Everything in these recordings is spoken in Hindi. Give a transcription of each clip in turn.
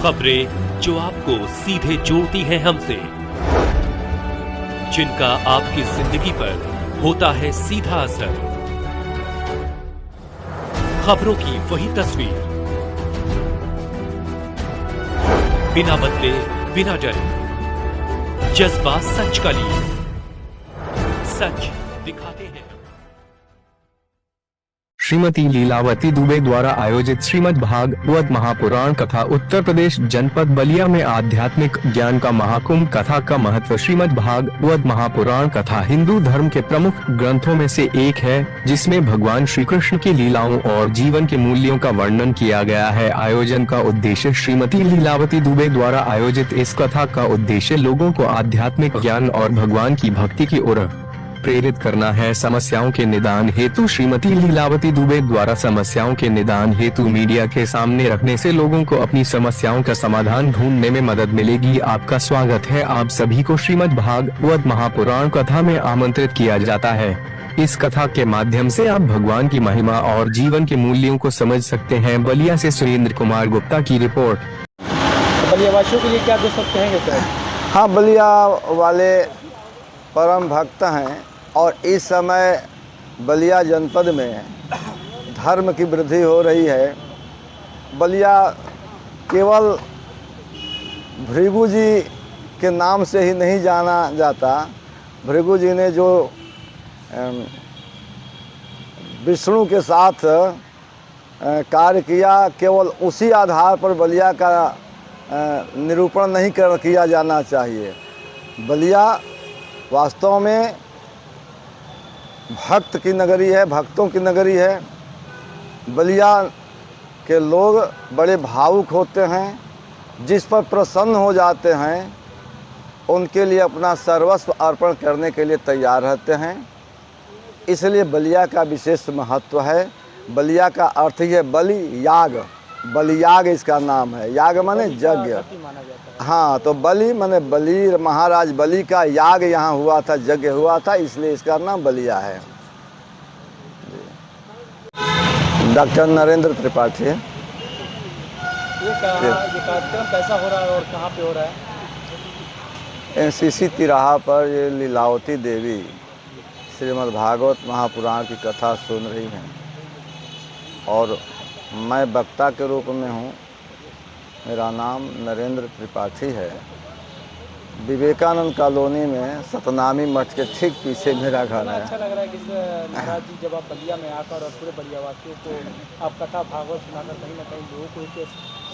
खबरें जो आपको सीधे जोड़ती हैं हमसे, जिनका आपकी जिंदगी पर होता है सीधा असर। खबरों की वही तस्वीर, बिना बदले बिना डरे, जज्बा सच का लिए, सच दिखाते हैं। श्रीमती लीलावती दुबे द्वारा आयोजित श्रीमद् भागवत महापुराण कथा उत्तर प्रदेश जनपद बलिया में आध्यात्मिक ज्ञान का महाकुंभ कथा का महत्व। श्रीमद् भागवत महापुराण कथा हिंदू धर्म के प्रमुख ग्रंथों में से एक है, जिसमें भगवान श्री कृष्ण की लीलाओं और जीवन के मूल्यों का वर्णन किया गया है। आयोजन का उद्देश्य श्रीमती लीलावती दुबे द्वारा आयोजित इस कथा का उद्देश्य लोगों को आध्यात्मिक ज्ञान और भगवान की भक्ति की ओर प्रेरित करना है। समस्याओं के निदान हेतु श्रीमती लीलावती दुबे द्वारा समस्याओं के निदान हेतु मीडिया के सामने रखने से लोगों को अपनी समस्याओं का समाधान ढूंढने में मदद मिलेगी। आपका स्वागत है। आप सभी को श्रीमद् भागवत महापुराण कथा में आमंत्रित किया जाता है। इस कथा के माध्यम से आप भगवान की महिमा और जीवन के मूल्यों को समझ सकते हैं। बलिया से सुरेंद्र कुमार गुप्ता की रिपोर्ट। बलिया वासियों के लिए क्या दे सकते हैं सर? हाँ, बलिया वाले परम भक्त हैं और इस समय बलिया जनपद में धर्म की वृद्धि हो रही है। बलिया केवल भृगु जी के नाम से ही नहीं जाना जाता। भृगु जी ने जो विष्णु के साथ कार्य किया, केवल उसी आधार पर बलिया का निरूपण नहीं किया जाना चाहिए। बलिया वास्तव में भक्त की नगरी है, भक्तों की नगरी है। बलिया के लोग बड़े भावुक होते हैं, जिस पर प्रसन्न हो जाते हैं उनके लिए अपना सर्वस्व अर्पण करने के लिए तैयार रहते हैं। इसलिए बलिया का विशेष महत्व है। बलिया का अर्थ ही है बलि, याग। बलियाग इसका नाम है। याग माने यज्ञ। हाँ, तो बलि माने बलि, महाराज बलि का याग यहाँ हुआ था, यज्ञ हुआ था, इसलिए इसका नाम बलिया है। डॉक्टर नरेंद्र त्रिपाठी। ये कार्यक्रम कैसा हो रहा है और कहाँ पे हो रहा है? एनसीसी तिराहा पर ये लीलावती देवी श्रीमद् भागवत महापुराण की कथा सुन रही हैं और मैं वक्ता के रूप में हूँ। मेरा नाम नरेंद्र त्रिपाठी है। विवेकानंद कॉलोनी में सतनामी मठ के ठीक पीछे मेरा घर है। अच्छा लग रहा है कि महाराज जी जब आप बलिया में आकर और पूरे बलिया वासियों को आप कथा भागवत सुनाकर कहीं ना कहीं लोगों को एक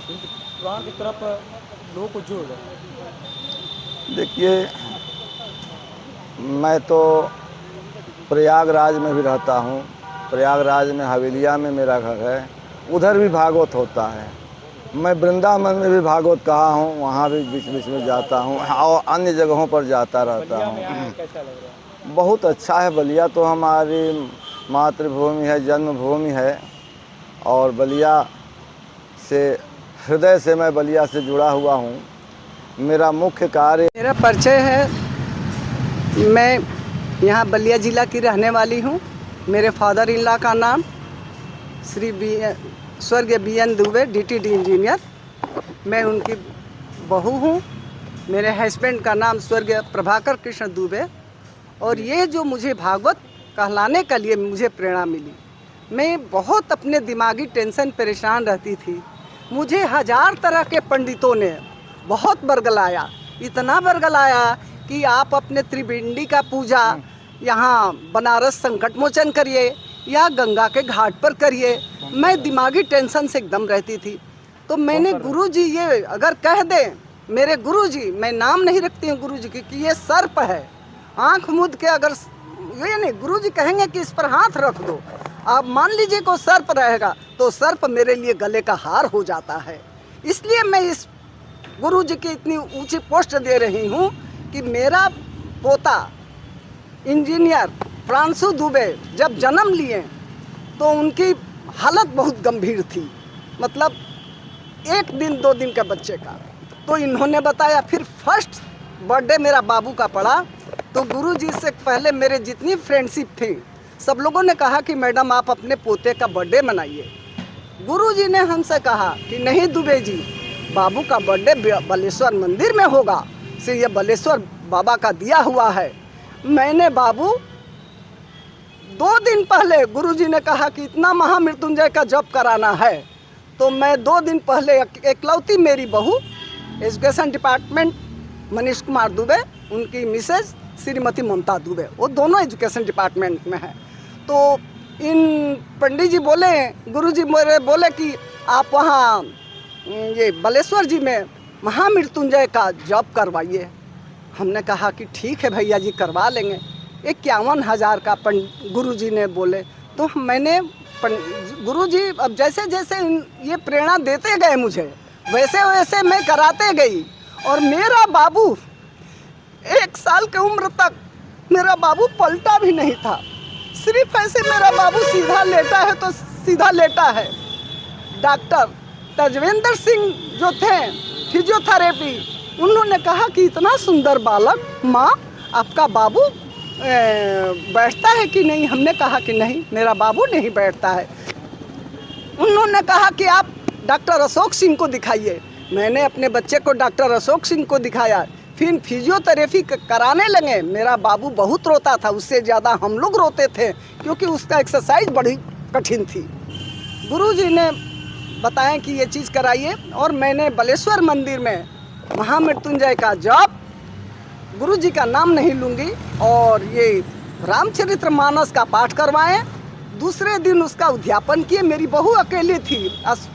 हिंदू पुराण की तरफ लोगों को जोड़ रहे हैं। देखिए, मैं तो प्रयागराज में भी रहता हूँ। प्रयागराज में हवेलिया में मेरा घर है, उधर भी भागवत होता है। मैं वृंदावन में भी भागवत कहा हूँ, वहाँ भी बीच बीच में जाता हूँ और अन्य जगहों पर जाता रहता हूँ। कैसा लग रहा है? बहुत अच्छा है। बलिया तो हमारी मातृभूमि है, जन्मभूमि है और बलिया से हृदय से मैं बलिया से जुड़ा हुआ हूँ। मेरा मुख्य कार्य, मेरा परिचय है, मैं यहाँ बलिया ज़िला की रहने वाली हूँ। मेरे फादर इन लॉ का नाम श्री स्वर्गीय BN दुबे, DTD इंजीनियर। मैं उनकी बहू हूँ। मेरे हस्बैंड का नाम स्वर्गीय प्रभाकर कृष्ण दुबे। और ये जो मुझे भागवत कहलाने के लिए मुझे प्रेरणा मिली, मैं बहुत अपने दिमागी टेंशन परेशान रहती थी। मुझे 1000 तरह के पंडितों ने बहुत बरगलाया, इतना बरगलाया कि आप अपने त्रिवेणी का पूजा यहाँ बनारस संकट मोचन करिए या गंगा के घाट पर करिए। मैं दिमागी टेंशन से एकदम रहती थी। तो मैंने गुरुजी, ये अगर कह दें मेरे गुरुजी, मैं नाम नहीं रखती हूँ गुरुजी की, कि ये सर्प है, आंख मूंद के अगर ये नहीं, गुरुजी कहेंगे कि इस पर हाथ रख दो, आप मान लीजिए को सर्प रहेगा, तो सर्प मेरे लिए गले का हार हो जाता है। इसलिए मैं इस गुरुजी की इतनी ऊंची पोस्ट दे रही हूँ कि मेरा पोता इंजीनियर प्रांशु दुबे जब जन्म लिए तो उनकी हालत बहुत गंभीर थी, मतलब 1 दिन 2 दिन के बच्चे का। तो इन्होंने बताया, फिर फर्स्ट बर्थडे मेरा बाबू का पड़ा तो गुरुजी से पहले मेरे जितनी फ्रेंडशिप थी सब लोगों ने कहा कि मैडम आप अपने पोते का बर्थडे मनाइए। गुरुजी ने हमसे कहा कि नहीं दुबे जी, बाबू का बर्थडे बलेश्वर मंदिर में होगा, से ये बलेश्वर बाबा का दिया हुआ है। मैंने बाबू 2 दिन पहले गुरुजी ने कहा कि इतना महामृत्युंजय का जप कराना है, तो मैं 2 दिन पहले एकलौती मेरी बहू एजुकेशन डिपार्टमेंट मनीष कुमार दुबे, उनकी मिसेज श्रीमती ममता दुबे, वो दोनों एजुकेशन डिपार्टमेंट में है। तो इन पंडित जी बोले, गुरुजी बोले कि आप वहाँ ये बलेश्वर जी में महामृत्युंजय का जप करवाइए। हमने कहा कि ठीक है भैया जी, करवा लेंगे। 51,000 का गुरुजी ने बोले। तो मैंने गुरुजी अब जैसे जैसे ये प्रेरणा देते गए मुझे, वैसे वैसे मैं कराते गई। और मेरा बाबू 1 साल की उम्र तक मेरा बाबू पलटा भी नहीं था। सिर्फ ऐसे मेरा बाबू सीधा लेटा है तो सीधा लेटा है। डॉक्टर तजविंदर सिंह जो थे फिजियोथेरेपी, उन्होंने कहा कि इतना सुंदर बालक, माँ आपका बाबू बैठता है कि नहीं? हमने कहा कि नहीं, मेरा बाबू नहीं बैठता है। उन्होंने कहा कि आप डॉक्टर अशोक सिंह को दिखाइए। मैंने अपने बच्चे को डॉक्टर अशोक सिंह को दिखाया। फिर फिजियोथेरेपी कराने लगे। मेरा बाबू बहुत रोता था, उससे ज़्यादा हम लोग रोते थे, क्योंकि उसका एक्सरसाइज बड़ी कठिन थी। गुरुजी ने बताया कि ये चीज़ कराइए, और मैंने बलेश्वर मंदिर में महामृत्युंजय का जप, गुरुजी का नाम नहीं लूँगी, और ये रामचरितमानस का पाठ करवाएं। दूसरे दिन उसका उद्यापन किए। मेरी बहू अकेली थी,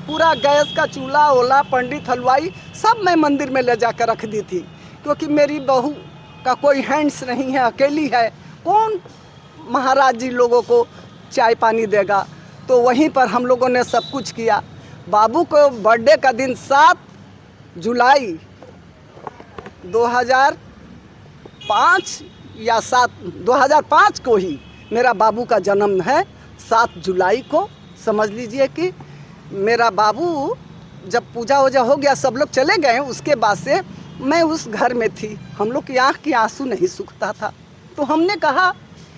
पूरा गैस का चूल्हा ओला, पंडित हलवाई सब मैं मंदिर में ले जाकर रख दी थी, क्योंकि मेरी बहू का कोई हैंड्स नहीं है, अकेली है, कौन महाराज जी लोगों को चाय पानी देगा। तो वहीं पर हम लोगों ने सब कुछ किया। बाबू को बर्थडे का दिन 7 जुलाई 2005 या 2005 को ही मेरा बाबू का जन्म है। 7 जुलाई को समझ लीजिए कि मेरा बाबू जब पूजा वूजा हो गया, सब लोग चले गए, उसके बाद से मैं उस घर में थी। हम लोग की आँख की आंसू नहीं सूखता था। तो हमने कहा,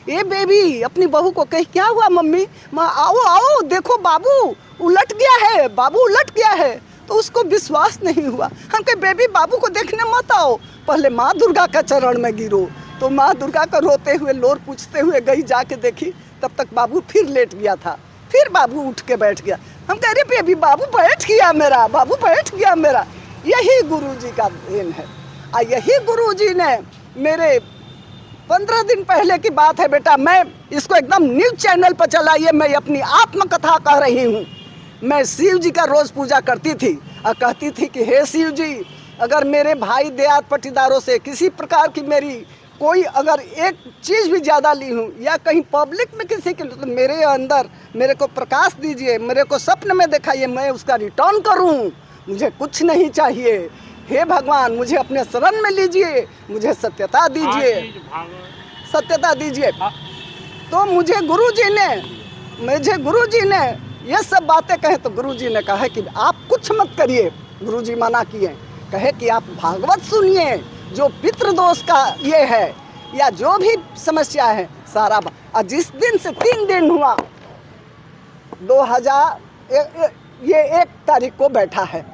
ए बेबी, अपनी बहू को कही, क्या हुआ मम्मी? माँ आओ आओ, देखो बाबू उलट गया है, बाबू उलट गया है। तो उसको विश्वास नहीं हुआ। हम कहे, बेबी बाबू को देखने मत आओ, पहले माँ दुर्गा का चरण में गिरो। तो माँ दुर्गा का रोते हुए लोर पूछते हुए गई, जाके देखी, तब तक बाबू फिर लेट गया था। फिर बाबू उठ के बैठ गया। हम कह रहे बेबी बाबू बैठ गया मेरा, बाबू बैठ गया मेरा। यही गुरुजी का देन है। और यही गुरुजी ने मेरे 15 दिन पहले की बात है बेटा, मैं इसको एकदम न्यूज़ चैनल पर चलाइए, मैं अपनी आत्मकथा कह रही हूँ। मैं शिव जी का रोज़ पूजा करती थी और कहती थी कि हे शिव जी, अगर मेरे भाई देहात पटीदारों से किसी प्रकार की मेरी कोई अगर एक चीज़ भी ज़्यादा ली हूँ, या कहीं पब्लिक में किसी के, तो मेरे अंदर मेरे को प्रकाश दीजिए, मेरे को स्वप्न में दिखाइए, मैं उसका रिटर्न करूँ। मुझे कुछ नहीं चाहिए। हे भगवान, मुझे अपने शरण में लीजिए, मुझे सत्यता दीजिए, सत्यता दीजिए। तो मुझे गुरुजी ने ये सब बातें कहे। तो गुरुजी ने कहा कि आप कुछ मत करिए। गुरुजी मना किए, कहे कि आप भागवत सुनिए, जो पितृदोष का ये है या जो भी समस्या है सारा। और जिस दिन से 3 दिन हुआ, 1 तारीख को बैठा है,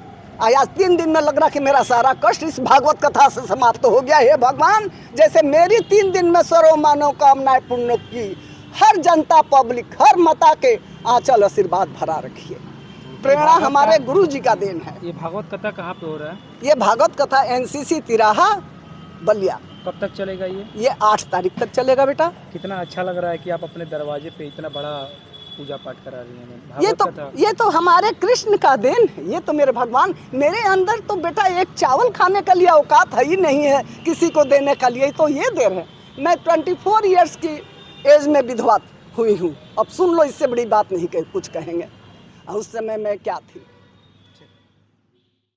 आज 3 दिन में लग रहा कि मेरा सारा कष्ट इस भागवत कथा से समाप्त हो गया। हे भगवान, जैसे मेरी 3 दिन में सर्व मानव कामनाएं पूर्ण की, हर जनता पब्लिक, हर माता के आंचल आशीर्वाद भरा रखिए। प्रेरणा हमारे गुरु जी का देन है। ये भागवत कथा कहाँ पे हो रहा है? ये भागवत कथा NCC तिराहा बलिया। कब तक चलेगा ये 8 तारीख तक चलेगा बेटा। कितना अच्छा लग रहा है कि आप अपने दरवाजे पे इतना बड़ा पूजा पाठ करा रही हैं। ये तो हमारे कृष्ण का देन है। ये तो मेरे भगवान, मेरे अंदर तो बेटा एक चावल खाने का लिए औकात है ही नहीं है किसी को देने का लिए, तो ये देर है। मैं 24 ईयर्स की एज में विधवा हुई हूँ। अब सुन लो, इससे बड़ी बात नहीं कुछ कहेंगे। उस समय मैं क्या थी।